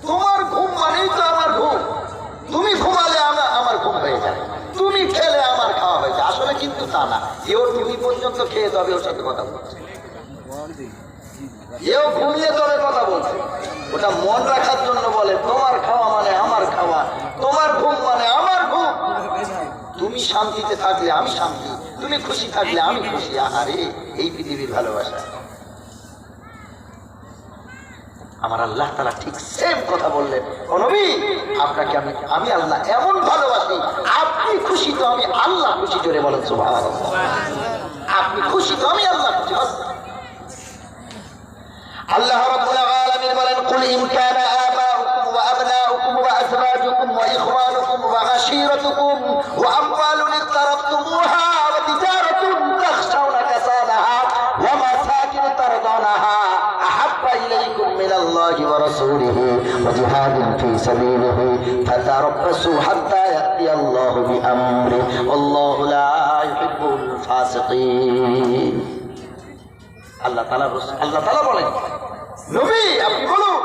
তোমার ঘুম মানেই তো আমার ঘুম, তুমি ঘুমালে আমার ঘুম হয়ে যায়, তুমি খেলে আমার খাওয়া হয়ে যায়। আসলে কিন্তু তা না, এও তুমি পর্যন্ত খেয়ে তবে ওর সাথে কথা বলছে, এও ঘুমিয়ে তবে কথা বলছে। ওটা মন রাখার জন্য বলে তোমার খাওয়া মানে আমার খাওয়া, তোমার ঘুম মানে আমার ঘুম। তুমি শান্তিতে থাকলে আমি শান্তি, তুমি খুশি থাকলে আমি খুশি। আহারে এই পৃথিবীর ভালোবাসা। আমার আল্লাহ তাআলা ঠিক সেম কথা বললেন, ও নবী আপনাকে আমি আল্লাহ এমন ভালোবাসি, আপনি খুশি তো আমি আল্লাহ খুশি। জোরে বলেন সুবহানাল্লাহ। আপনি খুশি তো আমি আল্লাহ খুশি। আল্লাহ রাব্বুল আলামিন বলেন, কুল ইন কানা আবাউকুম ওয়া আবনাউকুম ওয়া আজওয়াজুকুম ওয়া ইখওয়ানুকুম ওয়া আশীরাতুকুম ওয়া আমওয়ালুন ইqtarabtumuha ওয়া তিজারাতুন তাখশাউনা কাসাদাহা ওয়া মাসাকিন তারদানাহা আহাব্বা ইলাইকুম মিনাল্লাহি ওয়া রাসূলিহি ওয়া জিহাদিন ফি সাবিলিহি ফাতারাব্বাসু হাত্তা ইয়াতিয়াল্লাহু বিআমরি আল্লাহু লা ইউহিব্বুল ফাসিকিন। আল্লাহ তাআলা বলেন, নবী আপনি বলুন,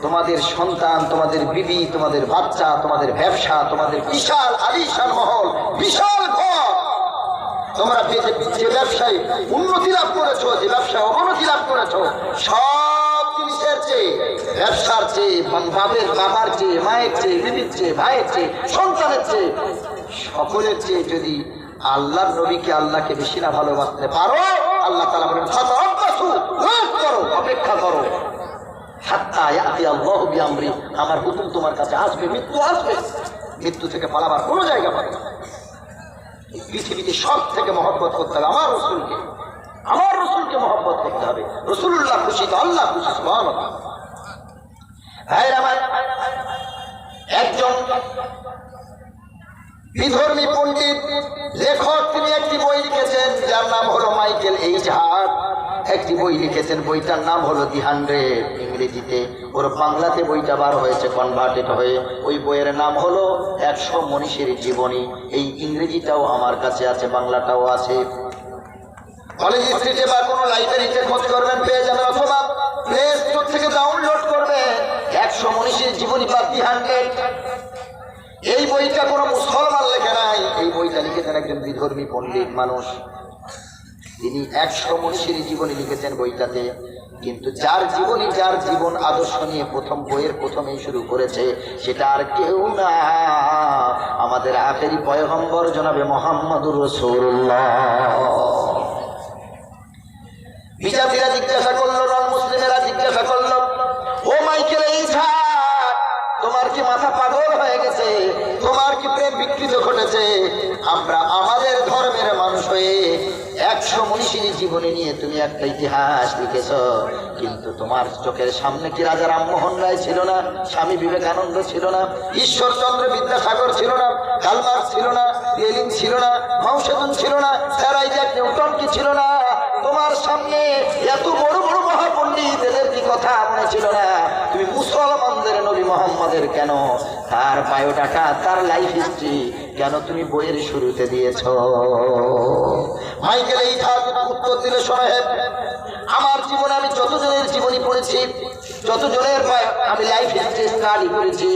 তোমাদের সন্তান, তোমাদের বিবি, তোমাদের বাচ্চা, তোমাদের ব্যবসা, তোমাদের বিশাল আলিশান মহল, বিশাল ঘর, তোমরা যে ব্যবসায় উন্নতি লাভ করেছো, যে ব্যবসায় অবনতি লাভ করেছো, সব জিনিসের চেয়ে, ব্যবসার চেয়ে, বাবার চেয়ে, মায়ের চেয়ে, বিবির চেয়ে, ভাইয়ের চেয়ে, সন্তানের চেয়ে, সকলের চেয়ে যদি আল্লাহর নবীকে, আল্লাহকে বেশি না ভালোবাসতে পারো, আল্লাহ তাআলা বলেন ফাতারাব্বাসু, ওয়েট করো, অপেক্ষা করো, হাত্তা ইয়াতিয়াল্লাহু বিআমরি, আমার হুকুম তোমার কাছে আসবে, মৃত্যু আসবে, মৃত্যু থেকে পালাবার কোনো জায়গা পাবে না। পৃথিবীতে সব থেকে মহব্বত করতে হবে আমার রাসূলকে, আমার রাসূলকে মহব্বত করতে হবে। রাসূলুল্লাহ খুশি তো আল্লাহ খুশি। সুবহানাল্লাহ। ভাইরা আমার, একজন বিধর্মী পণ্ডিত লেখক, তিনি একটি বই লিখেছেন যার নাম হলো মাইকেল এইচ হার্ট। একটি বই লিখেছেন, বইটার নাম হলো দি 100 ইংরেজিতে, ওর বাংলাতে বইটা বার হয়েছে কনভার্টেড হয়ে। ওই বইয়ের নাম হলো 100 মনীষীর জীবনী। এই ইংরেজিটাও আমার কাছে আছে, বাংলাটাও আছে। কলেজ স্ট্রিটে বা কোনো লাইব্রেরিতে খোঁজ করবেন, পেয়ে যাবেন, অথবা প্লে স্টোর থেকে ডাউনলোড করবেন 100 মনীষীর জীবনী বা দি 100। এই বইটা কোনো মুসলমান লেখে নাই, এই বইটা লিখেছেন একজন বিধর্মী পণ্ডিত মানুষ। তিনি 100 মনীষীর জীবনী লিখেছেন বইটাতে। কিন্তু যার জীবনী, যার জীবন আদর্শ নিয়ে প্রথম বইয়ের প্রথমেই শুরু করেছে, সেটা আর কেউ না, আমাদের আখেরি পয়গম্বর জনাবে মুহাম্মদুর রাসূলুল্লাহ। বিজাতিরা জিজ্ঞাসা করলো, নন মুসলিমেরা জিজ্ঞাসা করলো, ও মাইকেল এইচ হার্ট, তোমার কি মাথা পাগল হয়ে গেছে? তোমার কি প্রেম বিকৃত ঘটেছে? আমরা আমাদের ধর্মের মানুষ হয়ে 100 মনীষীর জীবনী নিয়ে তুমি একটা ইতিহাস লিখেছ, কিন্তু তোমার চোখের সামনে কি রাজা রামমোহন রায় ছিল না, স্বামী বিবেকানন্দ ছিল না, ঈশ্বরচন্দ্র বিদ্যাসাগর ছিল না, কার্ল মার্কস ছিল না, লেনিন ছিল না, মাও সেতুং ছিল না, স্যার আইজ্যাক নিউটন কি ছিল না? তোমার সামনে এত বড় বড় মহাপণ্ডিত, এদের কি কথা মনে ছিল না? তুমি মুসলমানদের নবী মুহাম্মদের কেন তার বায়োডাটা, তার লাইফ হিস্ট্রি কেন তুমি বইয়ের শুরুতে দিয়েছ? মাইকেল এইচ হার্ট উত্তর দিলে, সাহেব আমার জীবনে আমি যতজনের জীবনী পড়েছি, যতজনের আমি লাইফ হিস্ট্রি স্টাডি করেছি,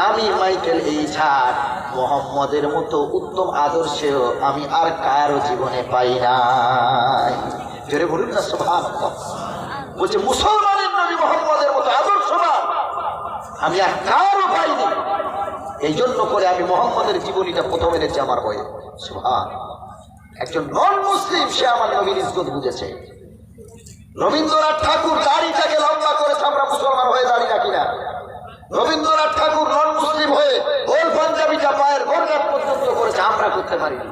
আমি মাইকেল এইচ হার্ট মুহাম্মদের মতো উত্তম আদর্শেও আমি আর কারো জীবনে পাই নাই। জোরে বলুন না সুবহানাল্লাহ। বলছে মুসলমানের নবী মুহাম্মদের মতো আদর্শবান আমি আর কারো পাইনি। এই জন্য করে আমি মুহাম্মদের জীবনীটা প্রথম এনেছি আমার বইয়ে। সুবহানাল্লাহ। একজন নন মুসলিম সে আমার নবীর ইজ্জত বুঝেছে। রবীন্দ্রনাথ ঠাকুর দাড়িটাকে লম্বা করেছে, আমরা মুসলমান হয়ে দাড়ি রাখি না। রবীন্দ্রনাথ ঠাকুর নন মুসলিম হয়ে গোল পাঞ্জাবিটা পায়ের গোড়াত পর্যন্ত করেছে, আমরা করতে পারিনি।